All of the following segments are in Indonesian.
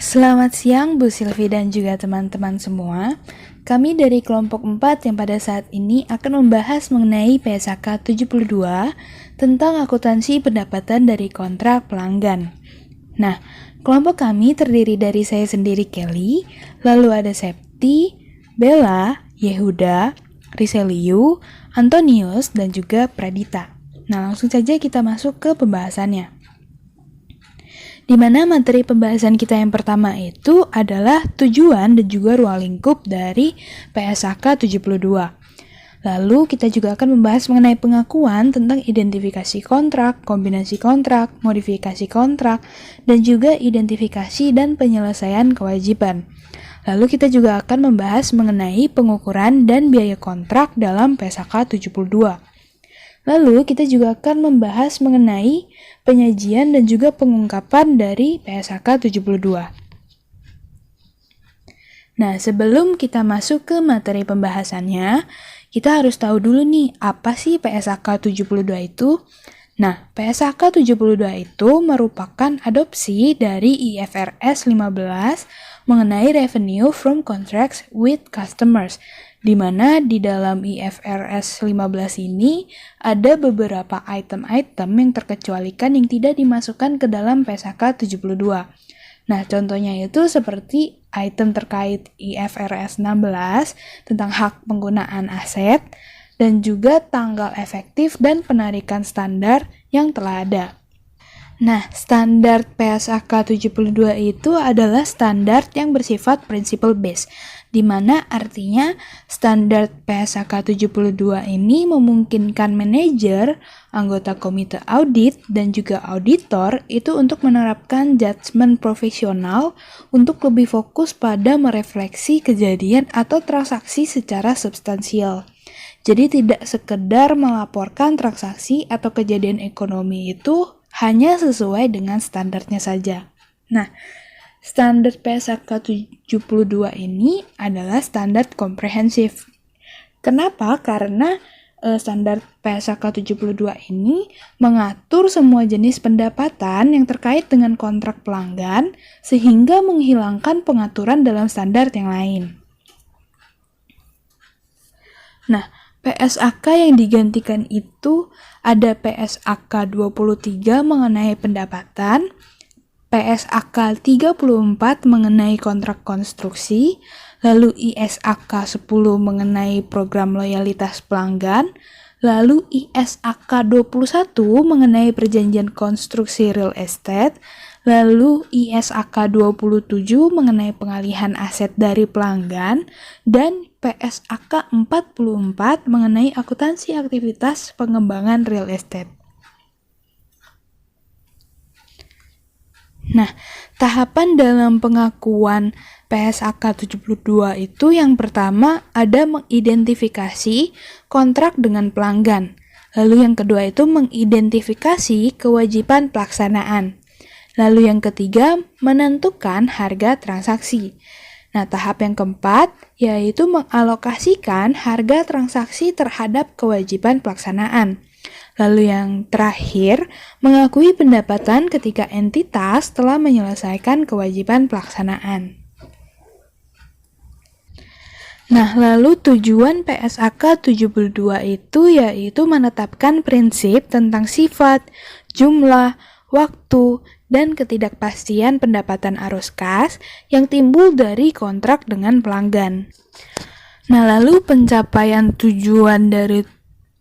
Selamat siang Bu Silvi dan juga teman-teman semua. Kami dari kelompok 4 yang pada saat ini akan membahas mengenai PSAK 72 tentang akuntansi pendapatan dari kontrak pelanggan. Nah, kelompok kami terdiri dari saya sendiri Kelly, lalu ada Septi, Bella, Yehuda, Riseliu, Antonius, dan juga Pradita. Nah, langsung saja kita masuk ke pembahasannya. Di mana materi pembahasan kita yang pertama itu adalah tujuan dan juga ruang lingkup dari PSAK 72. Lalu kita juga akan membahas mengenai pengakuan tentang identifikasi kontrak, kombinasi kontrak, modifikasi kontrak, dan juga identifikasi dan penyelesaian kewajiban. Lalu kita juga akan membahas mengenai pengukuran dan biaya kontrak dalam PSAK 72. Lalu kita juga akan membahas mengenai penyajian dan juga pengungkapan dari PSAK 72. Nah, sebelum kita masuk ke materi pembahasannya, kita harus tahu dulu nih, apa sih PSAK 72 itu? Nah, PSAK 72 itu merupakan adopsi dari IFRS 15 mengenai Revenue from Contracts with Customers, di mana di dalam IFRS 15 ini ada beberapa item-item yang terkecualikan yang tidak dimasukkan ke dalam PSAK 72. Nah, contohnya itu seperti item terkait IFRS 16 tentang hak penggunaan aset dan juga tanggal efektif dan penarikan standar yang telah ada. Nah, standar PSAK 72 itu adalah standar yang bersifat principle based, di mana artinya standar PSAK 72 ini memungkinkan manajer, anggota komite audit, dan juga auditor itu untuk menerapkan judgement profesional untuk lebih fokus pada merefleksi kejadian atau transaksi secara substansial. Jadi tidak sekedar melaporkan transaksi atau kejadian ekonomi itu hanya sesuai dengan standarnya saja. Nah, standar PSAK 72 ini adalah standar komprehensif. Kenapa? Karena standar PSAK 72 ini mengatur semua jenis pendapatan yang terkait dengan kontrak pelanggan sehingga menghilangkan pengaturan dalam standar yang lain. Nah, PSAK yang digantikan itu ada PSAK 23 mengenai pendapatan, PSAK 34 mengenai kontrak konstruksi, lalu ISAK 10 mengenai program loyalitas pelanggan, lalu ISAK 21 mengenai perjanjian konstruksi real estate, lalu ISAK 27 mengenai pengalihan aset dari pelanggan, dan PSAK 44 mengenai akuntansi aktivitas pengembangan real estate. Nah, tahapan dalam pengakuan PSAK 72 itu yang pertama ada mengidentifikasi kontrak dengan pelanggan. Lalu yang kedua itu mengidentifikasi kewajiban pelaksanaan. Lalu yang ketiga menentukan harga transaksi. Nah, tahap yang keempat yaitu mengalokasikan harga transaksi terhadap kewajiban pelaksanaan. Lalu yang terakhir, mengakui pendapatan ketika entitas telah menyelesaikan kewajiban pelaksanaan. Nah, lalu tujuan PSAK 72 itu yaitu menetapkan prinsip tentang sifat, jumlah, waktu, dan ketidakpastian pendapatan arus kas yang timbul dari kontrak dengan pelanggan. Nah, lalu pencapaian tujuan dari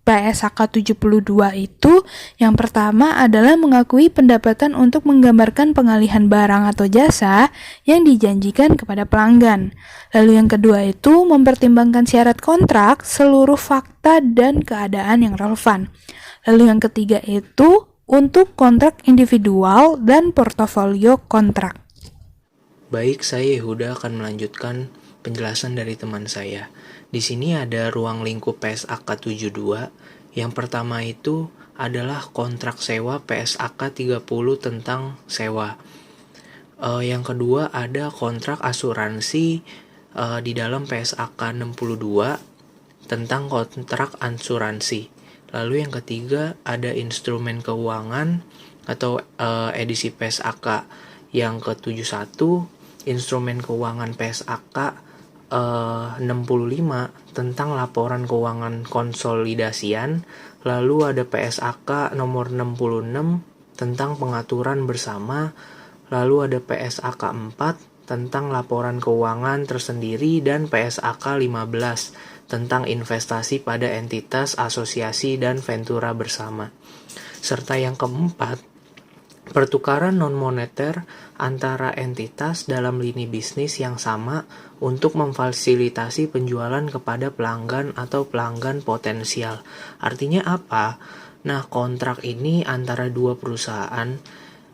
PSAK 72 itu yang pertama adalah mengakui pendapatan untuk menggambarkan pengalihan barang atau jasa yang dijanjikan kepada pelanggan. Lalu yang kedua itu mempertimbangkan syarat kontrak, seluruh fakta dan keadaan yang relevan. Lalu yang ketiga itu untuk kontrak individual dan portofolio kontrak. Baik, saya Yehuda akan melanjutkan penjelasan dari teman saya. Di sini ada ruang lingkup PSAK 72. Yang pertama itu adalah kontrak sewa PSAK 30 tentang sewa. Yang kedua ada kontrak asuransi di dalam PSAK 62 tentang kontrak asuransi. Lalu yang ketiga ada instrumen keuangan atau edisi PSAK yang ke-71 instrumen keuangan PSAK 65 tentang laporan keuangan konsolidasian, lalu ada PSAK nomor 66 tentang pengaturan bersama, lalu ada PSAK 4 tentang laporan keuangan tersendiri, dan PSAK 15 tentang investasi pada entitas, asosiasi, dan ventura bersama. Serta yang keempat, pertukaran non-moneter antara entitas dalam lini bisnis yang sama untuk memfasilitasi penjualan kepada pelanggan atau pelanggan potensial. Artinya apa? Nah, kontrak ini antara dua perusahaan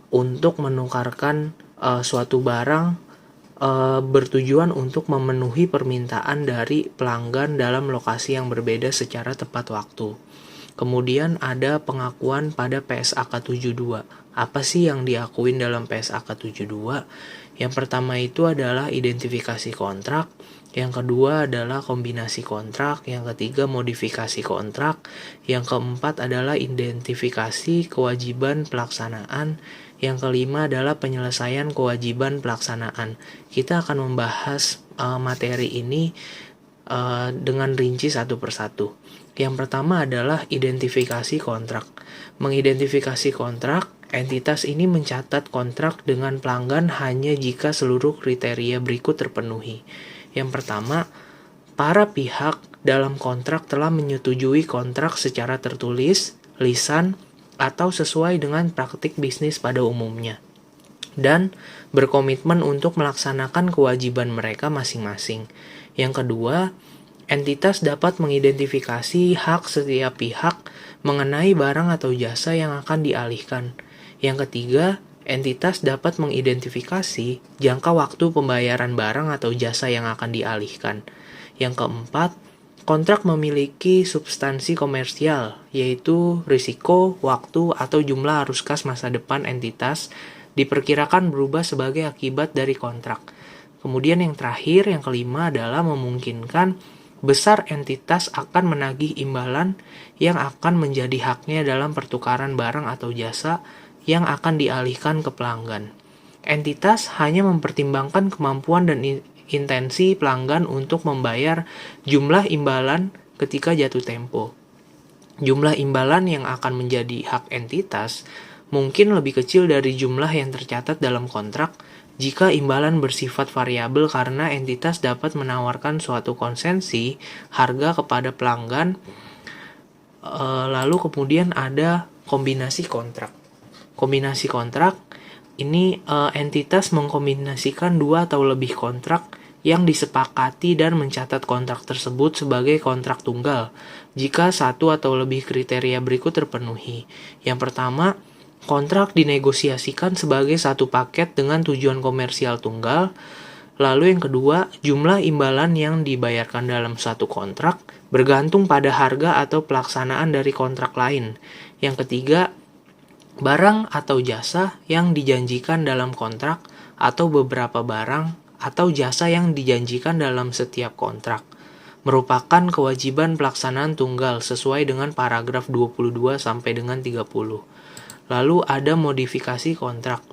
untuk menukarkan suatu barang bertujuan untuk memenuhi permintaan dari pelanggan dalam lokasi yang berbeda secara tepat waktu. Kemudian ada pengakuan pada PSAK 72. Apa sih yang diakuin dalam PSAK 72? Yang pertama itu adalah identifikasi kontrak, yang kedua adalah kombinasi kontrak, yang ketiga modifikasi kontrak, yang keempat adalah identifikasi kewajiban pelaksanaan, yang kelima adalah penyelesaian kewajiban pelaksanaan. Kita akan membahas materi ini dengan rinci satu persatu. Yang pertama adalah identifikasi kontrak. Mengidentifikasi kontrak, entitas ini mencatat kontrak dengan pelanggan hanya jika seluruh kriteria berikut terpenuhi. Yang pertama, para pihak dalam kontrak telah menyetujui kontrak secara tertulis, lisan, atau sesuai dengan praktik bisnis pada umumnya, dan berkomitmen untuk melaksanakan kewajiban mereka masing-masing. Yang kedua, entitas dapat mengidentifikasi hak setiap pihak mengenai barang atau jasa yang akan dialihkan. Yang ketiga, entitas dapat mengidentifikasi jangka waktu pembayaran barang atau jasa yang akan dialihkan. Yang keempat, kontrak memiliki substansi komersial, yaitu risiko, waktu, atau jumlah arus kas masa depan entitas diperkirakan berubah sebagai akibat dari kontrak. Kemudian yang terakhir, yang kelima adalah memungkinkan besar entitas akan menagih imbalan yang akan menjadi haknya dalam pertukaran barang atau jasa yang akan dialihkan ke pelanggan. Entitas hanya mempertimbangkan kemampuan dan intensi pelanggan untuk membayar jumlah imbalan ketika jatuh tempo. Jumlah imbalan yang akan menjadi hak entitas mungkin lebih kecil dari jumlah yang tercatat dalam kontrak jika imbalan bersifat variabel karena entitas dapat menawarkan suatu konsensi harga kepada pelanggan. Lalu kemudian ada kombinasi kontrak. Kombinasi kontrak ini entitas mengkombinasikan dua atau lebih kontrak yang disepakati dan mencatat kontrak tersebut sebagai kontrak tunggal jika satu atau lebih kriteria berikut terpenuhi. Yang pertama, kontrak dinegosiasikan sebagai satu paket dengan tujuan komersial tunggal. Lalu yang kedua, jumlah imbalan yang dibayarkan dalam satu kontrak bergantung pada harga atau pelaksanaan dari kontrak lain. Yang ketiga, barang atau jasa yang dijanjikan dalam kontrak atau beberapa barang atau jasa yang dijanjikan dalam setiap kontrak merupakan kewajiban pelaksanaan tunggal sesuai dengan paragraf 22 sampai dengan 30. Lalu ada modifikasi kontrak.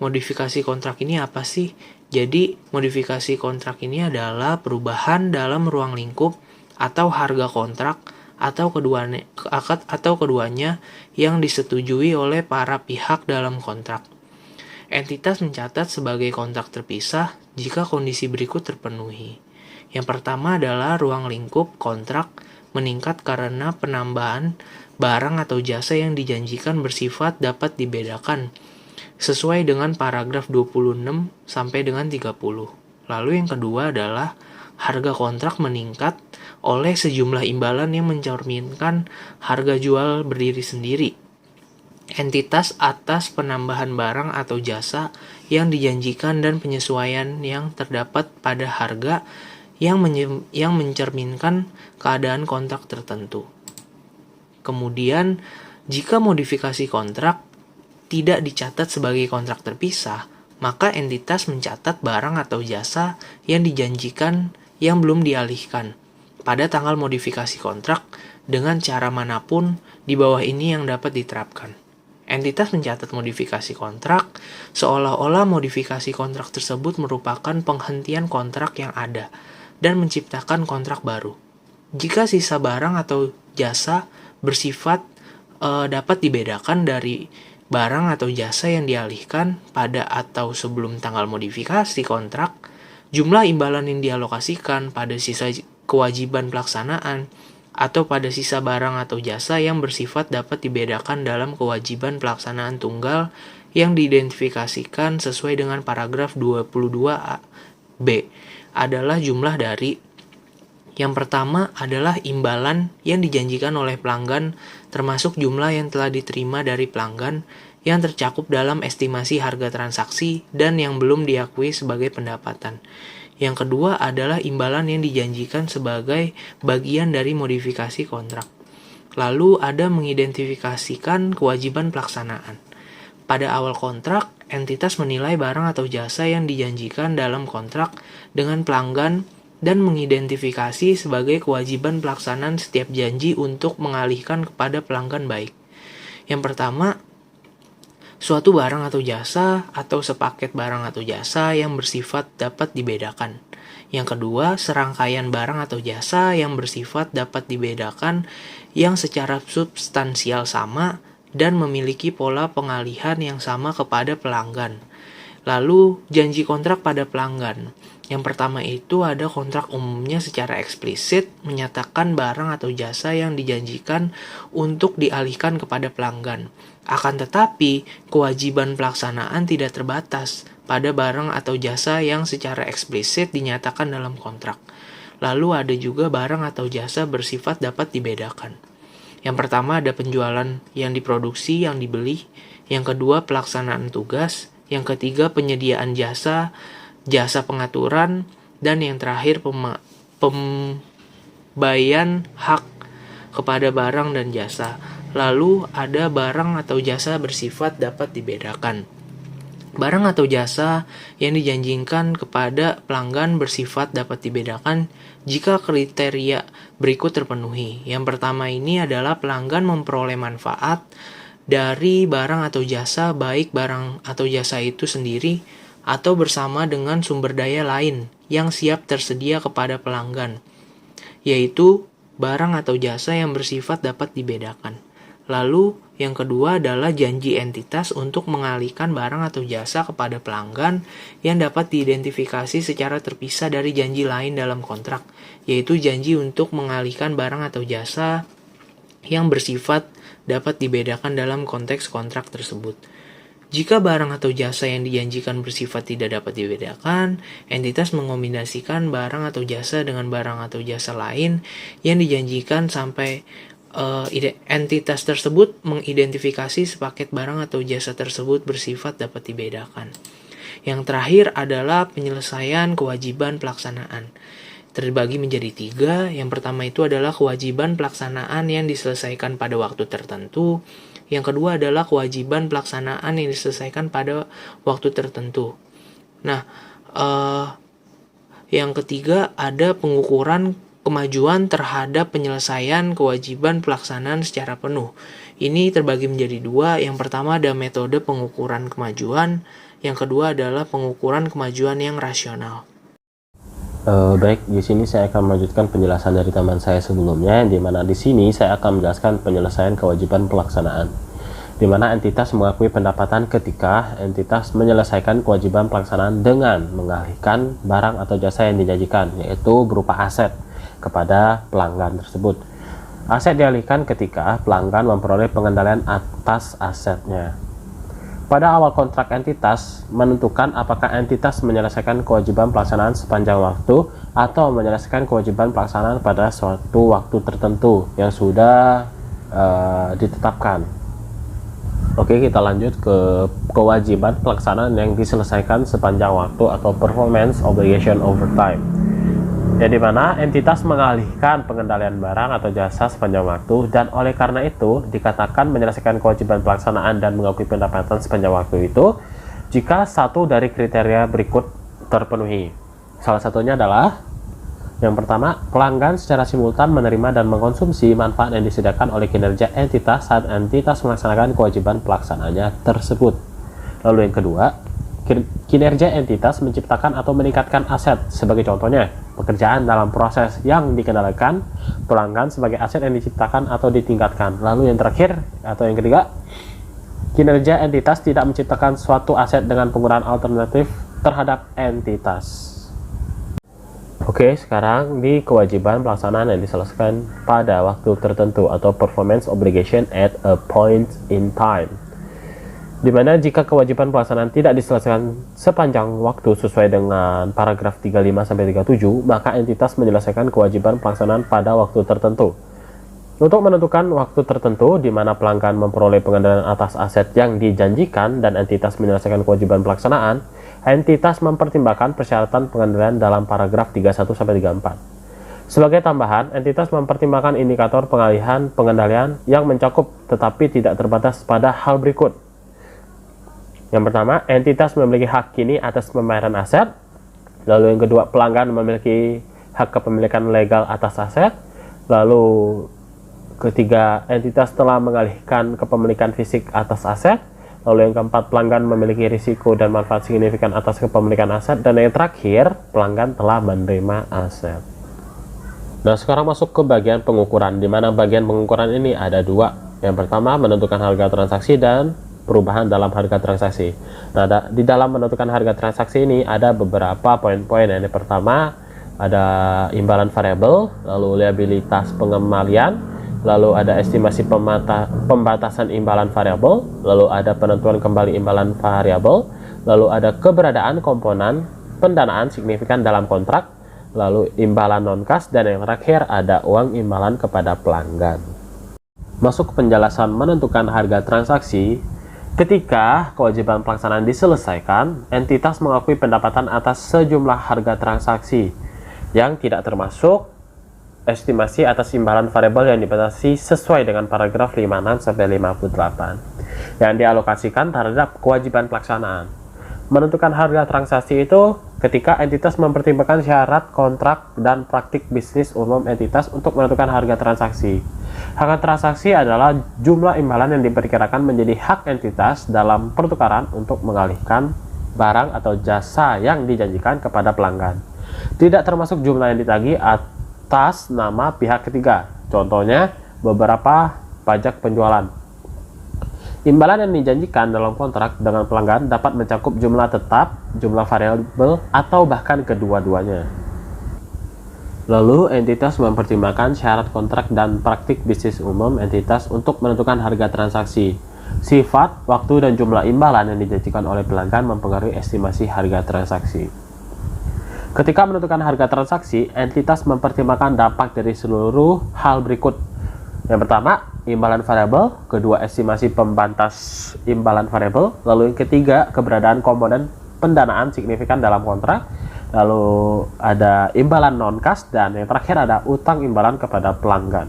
Modifikasi kontrak ini apa sih? Jadi, modifikasi kontrak ini adalah perubahan dalam ruang lingkup atau harga kontrak atau keduanya yang disetujui oleh para pihak dalam kontrak. Entitas mencatat sebagai kontrak terpisah jika kondisi berikut terpenuhi. Yang pertama adalah ruang lingkup kontrak meningkat karena penambahan barang atau jasa yang dijanjikan bersifat dapat dibedakan sesuai dengan paragraf 26 sampai dengan 30. Lalu yang kedua adalah harga kontrak meningkat oleh sejumlah imbalan yang mencerminkan harga jual berdiri sendiri. Entitas atas penambahan barang atau jasa yang dijanjikan dan penyesuaian yang terdapat pada harga yang mencerminkan keadaan kontrak tertentu. Kemudian, jika modifikasi kontrak tidak dicatat sebagai kontrak terpisah, maka entitas mencatat barang atau jasa yang dijanjikan yang belum dialihkan pada tanggal modifikasi kontrak dengan cara manapun di bawah ini yang dapat diterapkan. Entitas mencatat modifikasi kontrak, seolah-olah modifikasi kontrak tersebut merupakan penghentian kontrak yang ada dan menciptakan kontrak baru. Jika sisa barang atau jasa bersifat dapat dibedakan dari barang atau jasa yang dialihkan pada atau sebelum tanggal modifikasi kontrak, jumlah imbalan yang dialokasikan pada sisa kewajiban pelaksanaan atau pada sisa barang atau jasa yang bersifat dapat dibedakan dalam kewajiban pelaksanaan tunggal yang diidentifikasikan sesuai dengan paragraf 22B adalah jumlah dari yang pertama adalah imbalan yang dijanjikan oleh pelanggan termasuk jumlah yang telah diterima dari pelanggan yang tercakup dalam estimasi harga transaksi dan yang belum diakui sebagai pendapatan. Yang kedua adalah imbalan yang dijanjikan sebagai bagian dari modifikasi kontrak. Lalu ada mengidentifikasikan kewajiban pelaksanaan. Pada awal kontrak, entitas menilai barang atau jasa yang dijanjikan dalam kontrak dengan pelanggan dan mengidentifikasi sebagai kewajiban pelaksanaan setiap janji untuk mengalihkan kepada pelanggan baik. Yang pertama, suatu barang atau jasa atau sepaket barang atau jasa yang bersifat dapat dibedakan. Yang kedua, serangkaian barang atau jasa yang bersifat dapat dibedakan yang secara substansial sama dan memiliki pola pengalihan yang sama kepada pelanggan. Lalu, janji kontrak pada pelanggan. Yang pertama itu ada kontrak umumnya secara eksplisit menyatakan barang atau jasa yang dijanjikan untuk dialihkan kepada pelanggan. Akan tetapi, kewajiban pelaksanaan tidak terbatas pada barang atau jasa yang secara eksplisit dinyatakan dalam kontrak. Lalu ada juga barang atau jasa bersifat dapat dibedakan. Yang pertama ada penjualan yang diproduksi, yang dibeli. Yang kedua pelaksanaan tugas. Yang ketiga penyediaan jasa, jasa pengaturan. Dan yang terakhir pembayaran hak kepada barang dan jasa. Lalu ada barang atau jasa bersifat dapat dibedakan. Barang atau jasa yang dijanjikan kepada pelanggan bersifat dapat dibedakan jika kriteria berikut terpenuhi. Yang pertama ini adalah pelanggan memperoleh manfaat dari barang atau jasa, baik barang atau jasa itu sendiri atau bersama dengan sumber daya lain yang siap tersedia kepada pelanggan, yaitu barang atau jasa yang bersifat dapat dibedakan. Lalu, yang kedua adalah janji entitas untuk mengalihkan barang atau jasa kepada pelanggan yang dapat diidentifikasi secara terpisah dari janji lain dalam kontrak, yaitu janji untuk mengalihkan barang atau jasa yang bersifat dapat dibedakan dalam konteks kontrak tersebut. Jika barang atau jasa yang dijanjikan bersifat tidak dapat dibedakan, entitas mengombinasikan barang atau jasa dengan barang atau jasa lain yang dijanjikan sampai entitas tersebut mengidentifikasi sepaket barang atau jasa tersebut bersifat dapat dibedakan. Yang terakhir adalah penyelesaian kewajiban pelaksanaan. Terbagi menjadi 3. Yang pertama itu adalah kewajiban pelaksanaan yang diselesaikan pada waktu tertentu. Yang kedua adalah kewajiban pelaksanaan yang diselesaikan pada waktu tertentu. Nah, yang ketiga ada pengukuran kemajuan terhadap penyelesaian kewajiban pelaksanaan secara penuh. Ini terbagi menjadi 2. Yang pertama ada metode pengukuran kemajuan. Yang kedua adalah pengukuran kemajuan yang rasional. Baik, di sini saya akan melanjutkan penjelasan dari teman saya sebelumnya, di mana di sini saya akan menjelaskan penyelesaian kewajiban pelaksanaan, di mana entitas mengakui pendapatan ketika entitas menyelesaikan kewajiban pelaksanaan dengan mengalihkan barang atau jasa yang dijanjikan, yaitu berupa aset kepada pelanggan tersebut. Aset dialihkan ketika pelanggan memperoleh pengendalian atas asetnya. Pada awal kontrak entitas menentukan apakah entitas menyelesaikan kewajiban pelaksanaan sepanjang waktu atau menyelesaikan kewajiban pelaksanaan pada suatu waktu tertentu yang sudah ditetapkan. Oke, kita lanjut ke kewajiban pelaksanaan yang diselesaikan sepanjang waktu atau performance obligation over time. Ya, di mana entitas mengalihkan pengendalian barang atau jasa sepanjang waktu dan oleh karena itu dikatakan menyelesaikan kewajiban pelaksanaan dan mengakui pendapatan sepanjang waktu itu jika satu dari kriteria berikut terpenuhi. Salah satunya adalah Yang pertama, pelanggan secara simultan menerima dan mengkonsumsi manfaat yang disediakan oleh kinerja entitas saat entitas melaksanakan kewajiban pelaksanaannya tersebut. Lalu yang kedua, kinerja entitas menciptakan atau meningkatkan aset. Sebagai contohnya, pekerjaan dalam proses yang dikendalikan pelanggan sebagai aset yang diciptakan atau ditingkatkan. Lalu yang terakhir atau yang ketiga, kinerja entitas tidak menciptakan suatu aset dengan penggunaan alternatif terhadap entitas. Oke, sekarang di kewajiban pelaksanaan yang diselesaikan pada waktu tertentu atau performance obligation at a point in time. Dimana jika kewajiban pelaksanaan tidak diselesaikan sepanjang waktu sesuai dengan paragraf 35-37, maka entitas menyelesaikan kewajiban pelaksanaan pada waktu tertentu. Untuk menentukan waktu tertentu di mana pelanggan memperoleh pengendalian atas aset yang dijanjikan dan entitas menyelesaikan kewajiban pelaksanaan, entitas mempertimbangkan persyaratan pengendalian dalam paragraf 31-34. Sebagai tambahan, entitas mempertimbangkan indikator pengalihan pengendalian yang mencakup tetapi tidak terbatas pada hal berikut. Yang pertama, entitas memiliki hak kini atas pembayaran aset. Lalu yang kedua, pelanggan memiliki hak kepemilikan legal atas aset. Lalu ketiga, entitas telah mengalihkan kepemilikan fisik atas aset. Lalu yang keempat, pelanggan memiliki risiko dan manfaat signifikan atas kepemilikan aset. Dan yang terakhir, pelanggan telah menerima aset. Nah, sekarang masuk ke bagian pengukuran, di mana bagian pengukuran ini ada dua. Yang pertama, menentukan harga transaksi dan perubahan dalam harga transaksi. Nah, di dalam menentukan harga transaksi ini ada beberapa poin-poin. Yang pertama, ada imbalan variabel, lalu liabilitas pengembalian, lalu ada estimasi pembatasan imbalan variabel, lalu ada penentuan kembali imbalan variabel, lalu ada keberadaan komponen pendanaan signifikan dalam kontrak, lalu imbalan non-kas, dan yang terakhir ada uang imbalan kepada pelanggan. Masuk ke penjelasan menentukan harga transaksi. Ketika kewajiban pelaksanaan diselesaikan, entitas mengakui pendapatan atas sejumlah harga transaksi yang tidak termasuk estimasi atas imbalan variabel yang dibatasi sesuai dengan paragraf 56-58 yang dialokasikan terhadap kewajiban pelaksanaan. Menentukan harga transaksi itu ketika entitas mempertimbangkan syarat kontrak dan praktik bisnis umum entitas untuk menentukan harga transaksi. Harga transaksi adalah jumlah imbalan yang diperkirakan menjadi hak entitas dalam pertukaran untuk mengalihkan barang atau jasa yang dijanjikan kepada pelanggan. Tidak termasuk jumlah yang ditagih atas nama pihak ketiga. Contohnya, beberapa pajak penjualan. Imbalan yang dijanjikan dalam kontrak dengan pelanggan dapat mencakup jumlah tetap, jumlah variabel, atau bahkan kedua-duanya. Lalu, entitas mempertimbangkan syarat kontrak dan praktik bisnis umum entitas untuk menentukan harga transaksi. Sifat, waktu, dan jumlah imbalan yang dijanjikan oleh pelanggan mempengaruhi estimasi harga transaksi. Ketika menentukan harga transaksi, entitas mempertimbangkan dampak dari seluruh hal berikut. Yang pertama, imbalan variabel, kedua, estimasi pembatas imbalan variabel, lalu yang ketiga, keberadaan komponen pendanaan signifikan dalam kontrak, lalu ada imbalan non-kas, dan yang terakhir ada utang imbalan kepada pelanggan.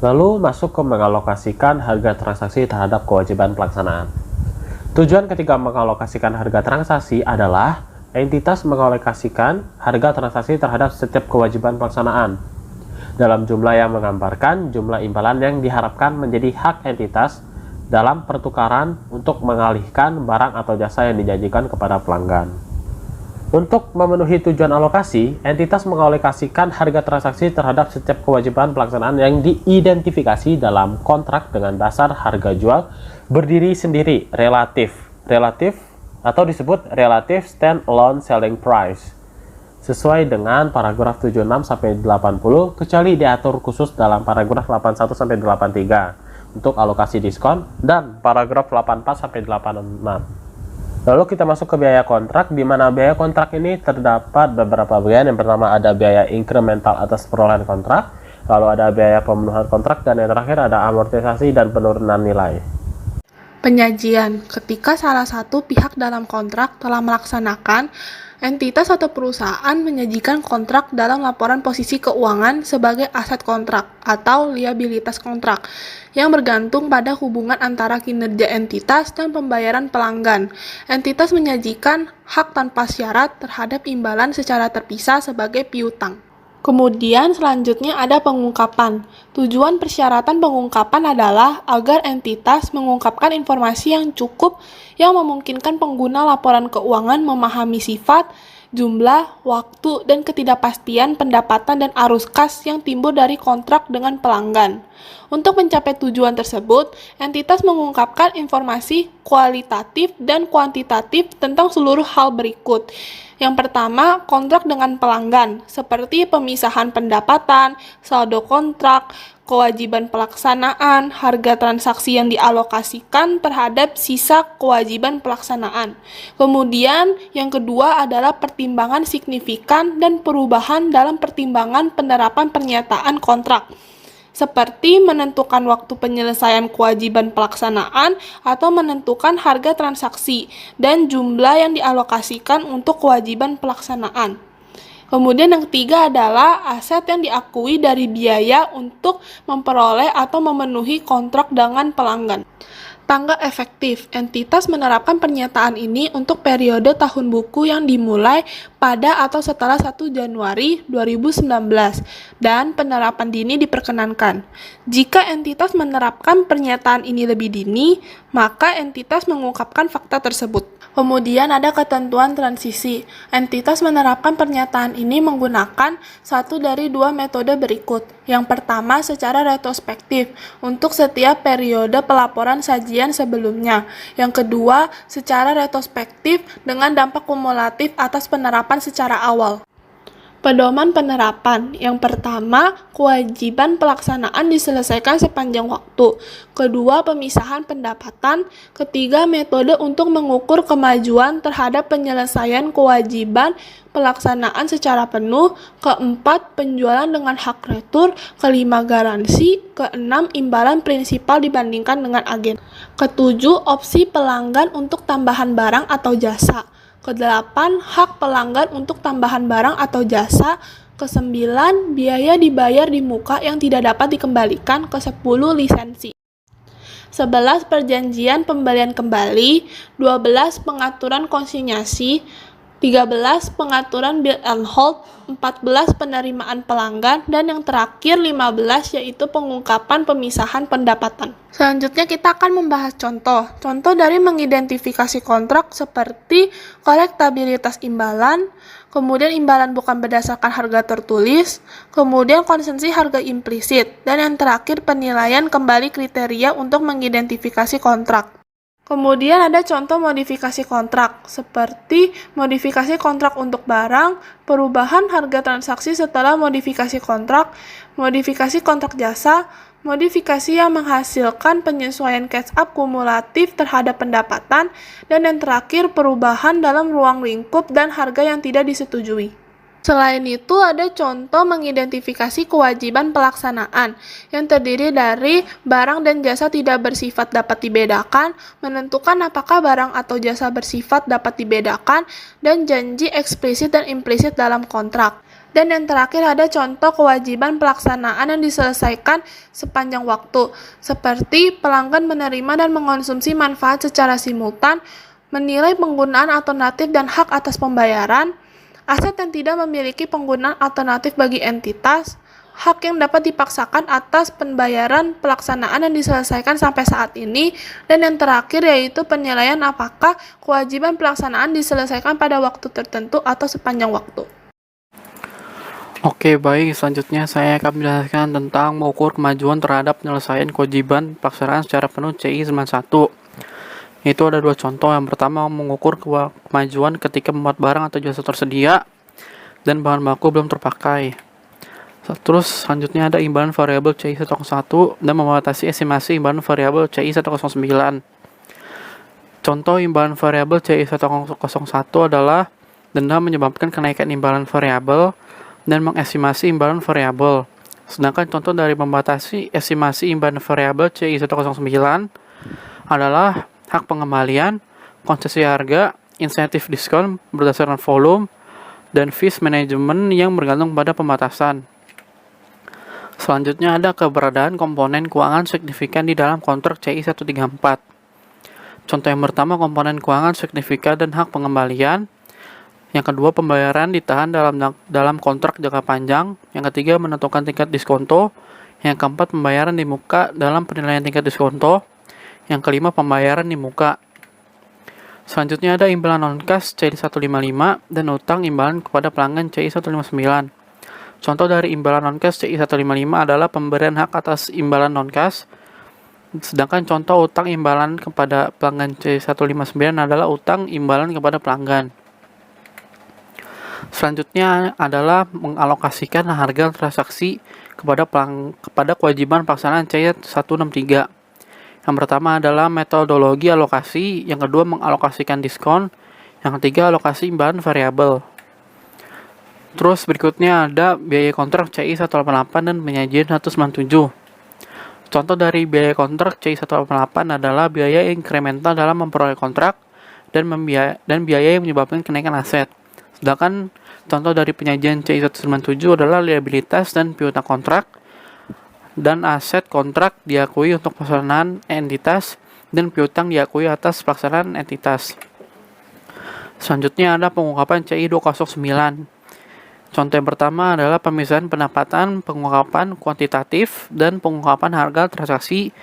Lalu masuk ke mengalokasikan harga transaksi terhadap kewajiban pelaksanaan. Tujuan ketika mengalokasikan harga transaksi adalah entitas mengalokasikan harga transaksi terhadap setiap kewajiban pelaksanaan dalam jumlah yang menggambarkan jumlah imbalan yang diharapkan menjadi hak entitas dalam pertukaran untuk mengalihkan barang atau jasa yang dijanjikan kepada pelanggan. Untuk memenuhi tujuan alokasi, entitas mengalokasikan harga transaksi terhadap setiap kewajiban pelaksanaan yang diidentifikasi dalam kontrak dengan dasar harga jual berdiri sendiri relatif atau disebut relative stand-alone selling price sesuai dengan paragraf 76-80 kecuali diatur khusus dalam paragraf 81-83 untuk alokasi diskon dan paragraf 84-86. Lalu kita masuk ke biaya kontrak, di mana biaya kontrak ini terdapat beberapa bagian. Yang pertama ada biaya incremental atas perolehan kontrak, lalu ada biaya pemenuhan kontrak, dan yang terakhir ada amortisasi dan penurunan nilai. Penyajian, ketika salah satu pihak dalam kontrak telah melaksanakan Entitas atau perusahaan menyajikan kontrak dalam laporan posisi keuangan sebagai aset kontrak atau liabilitas kontrak yang bergantung pada hubungan antara kinerja entitas dan pembayaran pelanggan. Entitas menyajikan hak tanpa syarat terhadap imbalan secara terpisah sebagai piutang. Kemudian selanjutnya ada pengungkapan. Tujuan persyaratan pengungkapan adalah agar entitas mengungkapkan informasi yang cukup yang memungkinkan pengguna laporan keuangan memahami sifat, jumlah, waktu, dan ketidakpastian pendapatan dan arus kas yang timbul dari kontrak dengan pelanggan. Untuk mencapai tujuan tersebut, entitas mengungkapkan informasi kualitatif dan kuantitatif tentang seluruh hal berikut. Yang pertama, kontrak dengan pelanggan, seperti pemisahan pendapatan, saldo kontrak, kewajiban pelaksanaan, harga transaksi yang dialokasikan terhadap sisa kewajiban pelaksanaan. Kemudian, yang kedua adalah pertimbangan signifikan dan perubahan dalam pertimbangan penerapan pernyataan kontrak, seperti menentukan waktu penyelesaian kewajiban pelaksanaan atau menentukan harga transaksi dan jumlah yang dialokasikan untuk kewajiban pelaksanaan. Kemudian yang ketiga adalah aset yang diakui dari biaya untuk memperoleh atau memenuhi kontrak dengan pelanggan. Tanggal efektif, entitas menerapkan pernyataan ini untuk periode tahun buku yang dimulai pada atau setelah 1 Januari 2019 dan penerapan dini diperkenankan. Jika entitas menerapkan pernyataan ini lebih dini, maka entitas mengungkapkan fakta tersebut. Kemudian ada ketentuan transisi. Entitas menerapkan pernyataan ini menggunakan satu dari dua metode berikut. Yang pertama secara retrospektif untuk setiap periode pelaporan sajian sebelumnya. Yang kedua secara retrospektif dengan dampak kumulatif atas penerapan secara awal. Pedoman penerapan. Yang pertama, kewajiban pelaksanaan diselesaikan sepanjang waktu. Kedua, pemisahan pendapatan. Ketiga, metode untuk mengukur kemajuan terhadap penyelesaian kewajiban pelaksanaan secara penuh. Keempat, penjualan dengan hak retur. Kelima, garansi. Keenam, imbalan prinsipal dibandingkan dengan agen. Ketujuh, opsi pelanggan untuk tambahan barang atau jasa. Kedelapan, hak pelanggan untuk tambahan barang atau jasa. Kesembilan, biaya dibayar di muka yang tidak dapat dikembalikan. Kesepuluh, lisensi. 11, perjanjian pembelian kembali. 12, pengaturan konsinyasi. 13, pengaturan build and hold. 14, penerimaan pelanggan. Dan yang terakhir 15, yaitu pengungkapan pemisahan pendapatan. Selanjutnya kita akan membahas contoh. Contoh dari mengidentifikasi kontrak seperti kolektabilitas imbalan, kemudian imbalan bukan berdasarkan harga tertulis, kemudian konsumsi harga implisit, dan yang terakhir penilaian kembali kriteria untuk mengidentifikasi kontrak. Kemudian ada contoh modifikasi kontrak, seperti modifikasi kontrak untuk barang, perubahan harga transaksi setelah modifikasi kontrak jasa, modifikasi yang menghasilkan penyesuaian catch up kumulatif terhadap pendapatan, dan yang terakhir perubahan dalam ruang lingkup dan harga yang tidak disetujui. Selain itu, ada contoh mengidentifikasi kewajiban pelaksanaan yang terdiri dari barang dan jasa tidak bersifat dapat dibedakan, menentukan apakah barang atau jasa bersifat dapat dibedakan, dan janji eksplisit dan implisit dalam kontrak. Dan yang terakhir ada contoh kewajiban pelaksanaan yang diselesaikan sepanjang waktu, seperti pelanggan menerima dan mengonsumsi manfaat secara simultan, menilai penggunaan alternatif dan hak atas pembayaran, aset yang tidak memiliki penggunaan alternatif bagi entitas, hak yang dapat dipaksakan atas pembayaran pelaksanaan yang diselesaikan sampai saat ini, dan yang terakhir yaitu penilaian apakah kewajiban pelaksanaan diselesaikan pada waktu tertentu atau sepanjang waktu. Oke, baik. Selanjutnya saya akan menjelaskan tentang mengukur kemajuan terhadap penyelesaian kewajiban pelaksanaan secara penuh CI 91. Itu ada dua contoh. Yang pertama, mengukur kemajuan ketika membuat barang atau jasa tersedia dan bahan baku belum terpakai. Terus selanjutnya ada imbalan variabel CI 101 dan membatasi estimasi imbalan variabel CI 109. Contoh imbalan variabel CI 101 adalah denda menyebabkan kenaikan imbalan variabel dan mengestimasi imbalan variabel. Sedangkan contoh dari membatasi estimasi imbalan variabel CI 109 adalah hak pengembalian, konsesi harga, insentif diskon berdasarkan volume, dan fees management yang bergantung pada pembatasan. Selanjutnya ada keberadaan komponen keuangan signifikan di dalam kontrak CI 134. Contoh yang pertama, komponen keuangan signifikan dan hak pengembalian. Yang kedua, pembayaran ditahan dalam kontrak jangka panjang. Yang ketiga, menentukan tingkat diskonto. Yang keempat, pembayaran di muka dalam penilaian tingkat diskonto. Yang kelima, pembayaran di muka. Selanjutnya ada imbalan non-cash CI 155 dan utang imbalan kepada pelanggan CI 159. Contoh dari imbalan non-cash CI 155 adalah pemberian hak atas imbalan non-cash. Sedangkan contoh utang imbalan kepada pelanggan CI 159 adalah utang imbalan kepada pelanggan. Selanjutnya adalah mengalokasikan harga transaksi kepada kewajiban pelaksanaan CI 163. Yang pertama adalah metodologi alokasi, yang kedua mengalokasikan diskon, yang ketiga alokasi imbalan variabel. Terus berikutnya ada biaya kontrak CI 188 dan penyajian 197. Contoh dari biaya kontrak CI 188 adalah biaya inkremental dalam memperoleh kontrak dan biaya yang menyebabkan kenaikan aset. Sedangkan contoh dari penyajian CI 197 adalah liabilitas dan piutang kontrak, dan aset kontrak diakui untuk pelaksanaan entitas dan piutang diakui atas pelaksanaan entitas. Selanjutnya ada pengungkapan CI 209. Contoh yang pertama adalah pemisahan pendapatan, pengungkapan kuantitatif, dan pengungkapan harga transaksi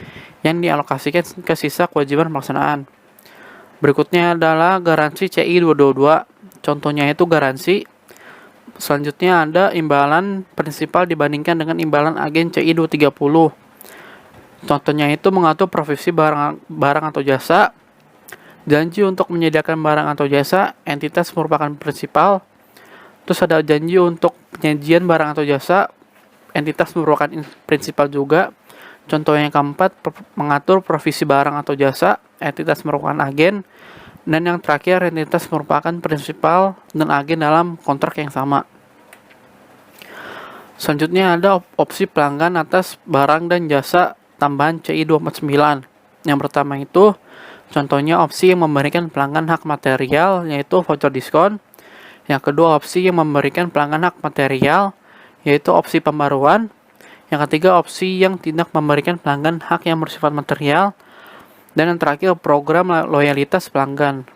yang dialokasikan ke sisa kewajiban pelaksanaan. Berikutnya adalah garansi CI 222. Contohnya itu garansi. Selanjutnya ada imbalan prinsipal dibandingkan dengan imbalan agen CI 230. Contohnya itu mengatur provisi barang atau jasa, janji untuk menyediakan barang atau jasa, entitas merupakan prinsipal. Terus ada janji untuk penyajian barang atau jasa, entitas merupakan prinsipal juga. Contoh yang keempat, mengatur provisi barang atau jasa, entitas merupakan agen. Dan yang terakhir, entitas merupakan prinsipal dan agen dalam kontrak yang sama. Selanjutnya ada opsi pelanggan atas barang dan jasa tambahan CI 249. Yang pertama itu, contohnya opsi yang memberikan pelanggan hak material, yaitu voucher diskon. Yang kedua, opsi yang memberikan pelanggan hak material, yaitu opsi pembaruan. Yang ketiga, opsi yang tidak memberikan pelanggan hak yang bersifat material. Dan yang terakhir, program loyalitas pelanggan.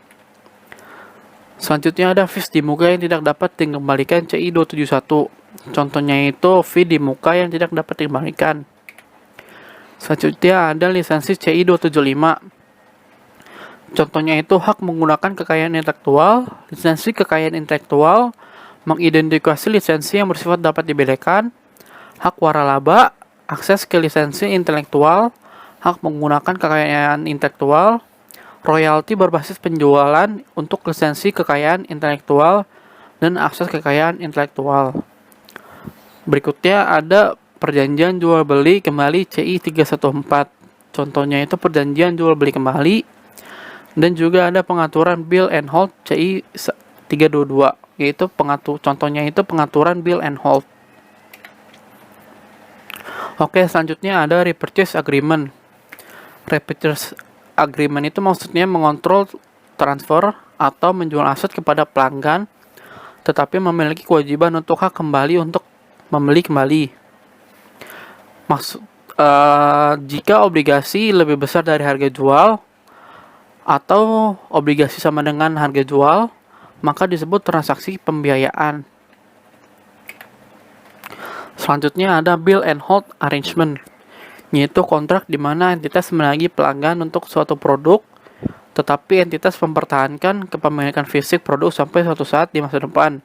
Selanjutnya ada fees di muka yang tidak dapat dikembalikan CI 271. Contohnya itu fee di muka yang tidak dapat dikembalikan. Selanjutnya ada lisensi CI 275. Contohnya itu hak menggunakan kekayaan intelektual, lisensi kekayaan intelektual, mengidentifikasi lisensi yang bersifat dapat dibedakan, hak waralaba, akses ke lisensi intelektual, hak menggunakan kekayaan intelektual, royalti berbasis penjualan untuk lisensi kekayaan intelektual, dan akses kekayaan intelektual. Berikutnya ada perjanjian jual beli kembali CI 314. Contohnya itu perjanjian jual beli kembali, dan juga ada pengaturan bill and hold CI 322, yaitu contohnya itu pengaturan bill and hold. Oke, selanjutnya ada repurchase agreement. Repurchase agreement itu maksudnya mengontrol transfer atau menjual aset kepada pelanggan, tetapi memiliki kewajiban untuk hak kembali untuk membeli kembali. Jika obligasi lebih besar dari harga jual atau obligasi sama dengan harga jual, maka disebut transaksi pembiayaan. Selanjutnya ada bill and hold arrangement, yaitu kontrak di mana entitas menagih pelanggan untuk suatu produk, tetapi entitas mempertahankan kepemilikan fisik produk sampai suatu saat di masa depan.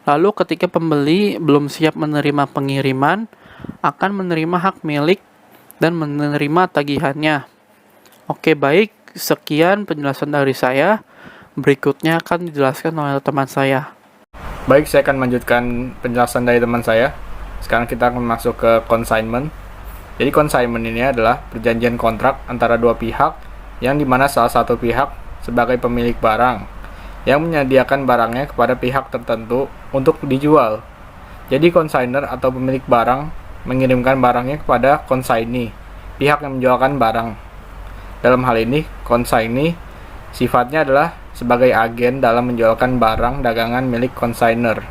Lalu ketika pembeli belum siap menerima pengiriman, akan menerima hak milik dan menerima tagihannya. Oke, baik, sekian penjelasan dari saya. Berikutnya akan dijelaskan oleh teman saya. Baik, saya akan melanjutkan penjelasan dari teman saya. Sekarang kita akan masuk ke consignment. Jadi consignment ini adalah perjanjian kontrak antara dua pihak yang dimana salah satu pihak sebagai pemilik barang yang menyediakan barangnya kepada pihak tertentu untuk dijual. Jadi consignor atau pemilik barang mengirimkan barangnya kepada consignee, pihak yang menjualkan barang. Dalam hal ini, consignee sifatnya adalah sebagai agen dalam menjualkan barang dagangan milik konsainer.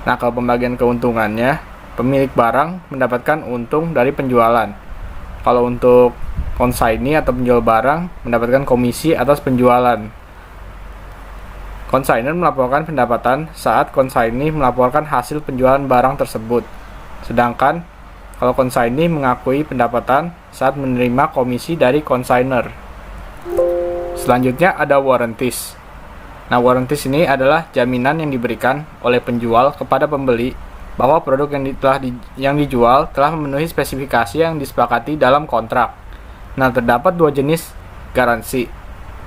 Nah, kalau pembagian keuntungannya, pemilik barang mendapatkan untung dari penjualan. Kalau untuk konsaini atau penjual barang mendapatkan komisi atas penjualan. Konsainer melaporkan pendapatan saat konsaini melaporkan hasil penjualan barang tersebut. Sedangkan kalau konsaini mengakui pendapatan saat menerima komisi dari konsainer. Selanjutnya ada warranties. Nah, warranties ini adalah jaminan yang diberikan oleh penjual kepada pembeli bahwa produk yang dijual telah memenuhi spesifikasi yang disepakati dalam kontrak. Nah, terdapat dua jenis garansi.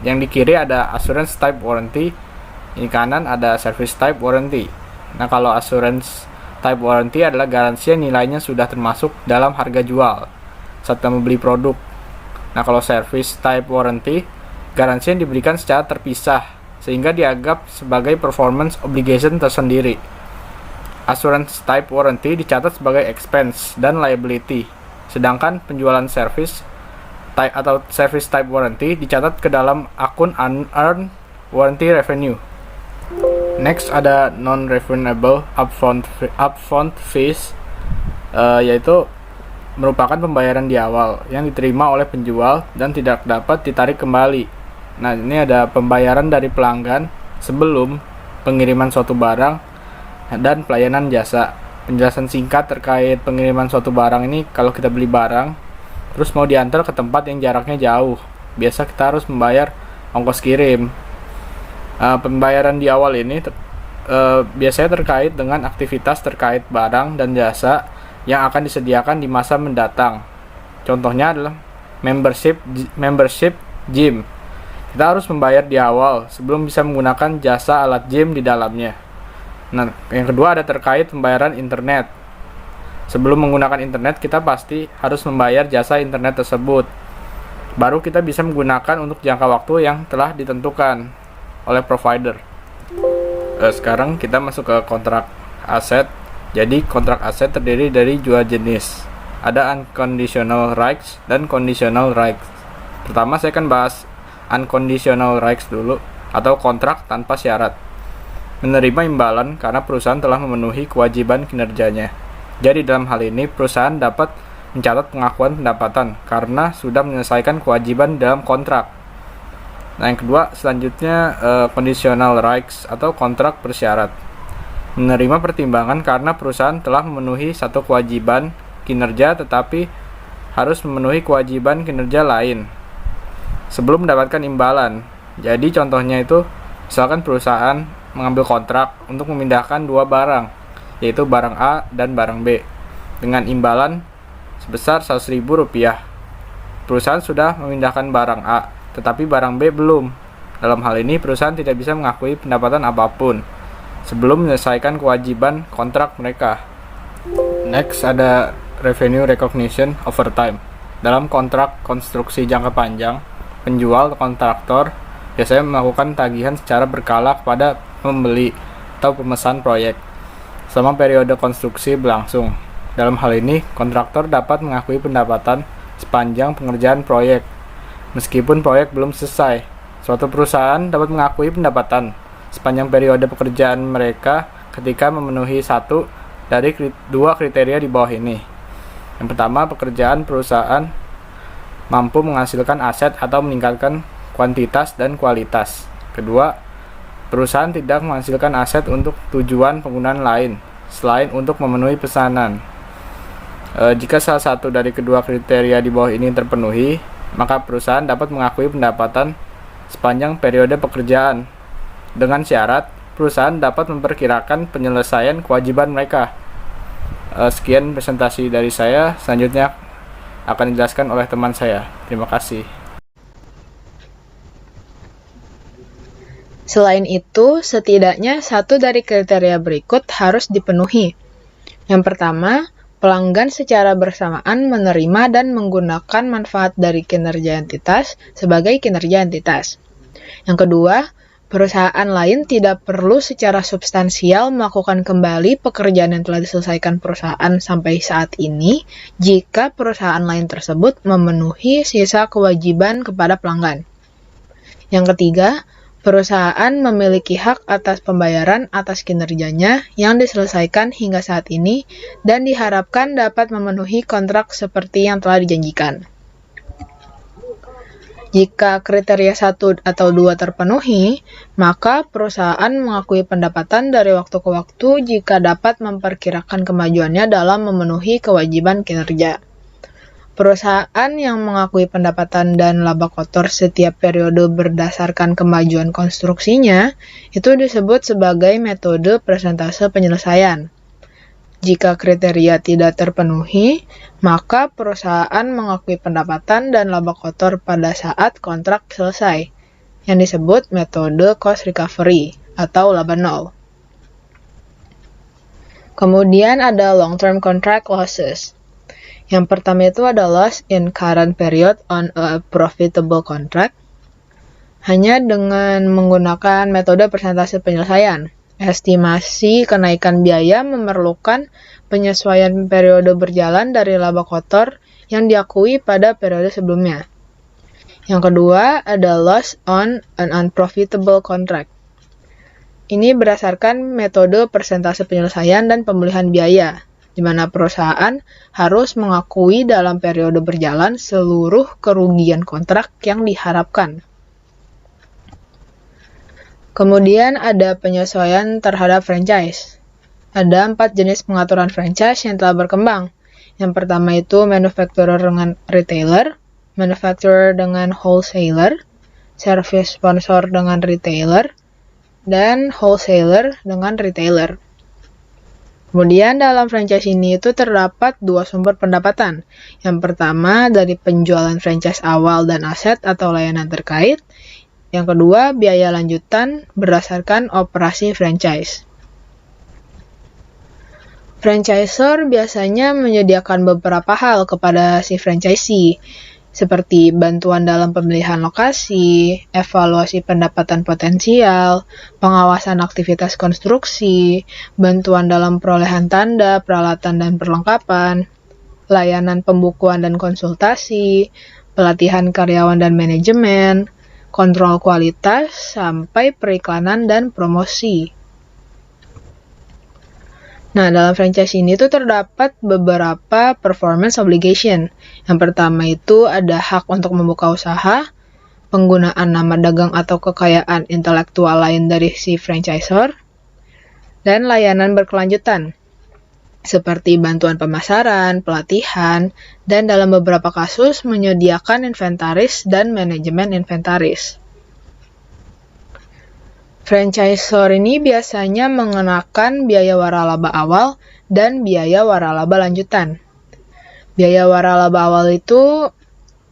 Yang di kiri ada assurance type warranty, di kanan ada service type warranty. Nah, kalau assurance type warranty adalah garansi yang nilainya sudah termasuk dalam harga jual saat kamu beli produk. Nah, kalau service type warranty, garansi yang diberikan secara terpisah sehingga dianggap sebagai performance obligation tersendiri. Assurance type warranty dicatat sebagai expense dan liability, sedangkan penjualan service type atau service type warranty dicatat ke dalam akun unearned warranty revenue. Next ada non-refundable upfront fees, yaitu merupakan pembayaran di awal yang diterima oleh penjual dan tidak dapat ditarik kembali. Nah, ini ada pembayaran dari pelanggan sebelum pengiriman suatu barang dan pelayanan jasa. Penjelasan singkat terkait pengiriman suatu barang ini, kalau kita beli barang terus mau diantar ke tempat yang jaraknya jauh, biasa kita harus membayar ongkos kirim. Pembayaran di awal ini biasanya terkait dengan aktivitas terkait barang dan jasa yang akan disediakan di masa mendatang. Contohnya adalah membership gym. Kita harus membayar di awal sebelum bisa menggunakan jasa alat gym di dalamnya. Nah, yang kedua ada terkait pembayaran internet. Sebelum menggunakan internet, kita pasti harus membayar jasa internet tersebut. Baru kita bisa menggunakan untuk jangka waktu yang telah ditentukan oleh provider. Sekarang kita masuk ke kontrak aset. Jadi kontrak aset terdiri dari dua jenis. Ada unconditional rights dan conditional rights. Pertama saya akan bahas unconditional rights dulu, atau kontrak tanpa syarat. Menerima imbalan karena perusahaan telah memenuhi kewajiban kinerjanya. Jadi dalam hal ini perusahaan dapat mencatat pengakuan pendapatan karena sudah menyelesaikan kewajiban dalam kontrak. Nah, yang kedua selanjutnya conditional rights atau kontrak bersyarat. Menerima pertimbangan karena perusahaan telah memenuhi satu kewajiban kinerja tetapi harus memenuhi kewajiban kinerja lain sebelum mendapatkan imbalan. Jadi contohnya itu misalkan perusahaan mengambil kontrak untuk memindahkan dua barang, yaitu barang A dan barang B dengan imbalan sebesar Rp100.000. Perusahaan sudah memindahkan barang A, tetapi barang B belum. Dalam hal ini, perusahaan tidak bisa mengakui pendapatan apapun sebelum menyelesaikan kewajiban kontrak mereka. Next ada revenue recognition over time. Dalam kontrak konstruksi jangka panjang, penjual atau kontraktor biasanya melakukan tagihan secara berkala kepada pembeli atau pemesan proyek selama periode konstruksi berlangsung. Dalam hal ini, kontraktor dapat mengakui pendapatan sepanjang pengerjaan proyek meskipun proyek belum selesai. Suatu perusahaan dapat mengakui pendapatan sepanjang periode pekerjaan mereka ketika memenuhi satu dari dua kriteria di bawah ini. Yang pertama, pekerjaan perusahaan mampu menghasilkan aset atau meningkatkan kuantitas dan kualitas. Kedua, perusahaan tidak menghasilkan aset untuk tujuan penggunaan lain selain untuk memenuhi pesanan. Jika salah satu dari kedua kriteria di bawah ini terpenuhi, maka perusahaan dapat mengakui pendapatan sepanjang periode pekerjaan. Dengan syarat, perusahaan dapat memperkirakan penyelesaian kewajiban mereka. Sekian presentasi dari saya, selanjutnya akan dijelaskan oleh teman saya. Terima kasih. Selain itu, setidaknya satu dari kriteria berikut harus dipenuhi. Yang pertama, pelanggan secara bersamaan menerima dan menggunakan manfaat dari kinerja entitas sebagai kinerja entitas. Yang kedua, perusahaan lain tidak perlu secara substansial melakukan kembali pekerjaan yang telah diselesaikan perusahaan sampai saat ini jika perusahaan lain tersebut memenuhi sisa kewajiban kepada pelanggan. Yang ketiga, Perusahaan memiliki hak atas pembayaran atas kinerjanya yang diselesaikan hingga saat ini dan diharapkan dapat memenuhi kontrak seperti yang telah dijanjikan. Jika kriteria 1 atau 2 terpenuhi, maka perusahaan mengakui pendapatan dari waktu ke waktu jika dapat memperkirakan kemajuannya dalam memenuhi kewajiban kinerja. Perusahaan yang mengakui pendapatan dan laba kotor setiap periode berdasarkan kemajuan konstruksinya itu disebut sebagai metode persentase penyelesaian. Jika kriteria tidak terpenuhi, maka perusahaan mengakui pendapatan dan laba kotor pada saat kontrak selesai, yang disebut metode cost recovery atau laba nol. Kemudian ada long-term contract losses. Yang pertama itu ada loss in current period on a profitable contract. Hanya dengan menggunakan metode persentase penyelesaian. Estimasi kenaikan biaya memerlukan penyesuaian periode berjalan dari laba kotor yang diakui pada periode sebelumnya. Yang kedua ada loss on an unprofitable contract. Ini berdasarkan metode persentase penyelesaian dan pemulihan biaya, di mana perusahaan harus mengakui dalam periode berjalan seluruh kerugian kontrak yang diharapkan. Kemudian ada penyesuaian terhadap franchise. Ada 4 jenis pengaturan franchise yang telah berkembang. Yang pertama itu manufacturer dengan retailer, manufacturer dengan wholesaler, service sponsor dengan retailer, dan wholesaler dengan retailer. Kemudian dalam franchise ini itu terdapat 2 sumber pendapatan. Yang pertama dari penjualan franchise awal dan aset atau layanan terkait. Yang kedua biaya lanjutan berdasarkan operasi franchise. Franchisor biasanya menyediakan beberapa hal kepada si franchisee, seperti bantuan dalam pemilihan lokasi, evaluasi pendapatan potensial, pengawasan aktivitas konstruksi, bantuan dalam perolehan tanda, peralatan dan perlengkapan, layanan pembukuan dan konsultasi, pelatihan karyawan dan manajemen, kontrol kualitas, sampai periklanan dan promosi. Nah, dalam franchise ini tuh terdapat beberapa performance obligation. Yang pertama itu ada hak untuk membuka usaha, penggunaan nama dagang atau kekayaan intelektual lain dari si franchisor, dan layanan berkelanjutan, seperti bantuan pemasaran, pelatihan, dan dalam beberapa kasus menyediakan inventaris dan manajemen inventaris. Franchisor ini biasanya mengenakan biaya waralaba awal dan biaya waralaba lanjutan. Biaya waralaba awal itu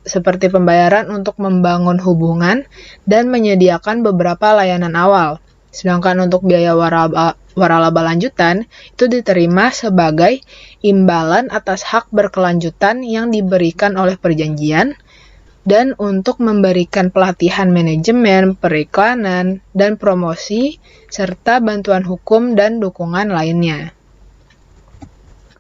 seperti pembayaran untuk membangun hubungan dan menyediakan beberapa layanan awal. Sedangkan untuk biaya waralaba lanjutan itu diterima sebagai imbalan atas hak berkelanjutan yang diberikan oleh perjanjian dan untuk memberikan pelatihan manajemen, periklanan, dan promosi, serta bantuan hukum dan dukungan lainnya.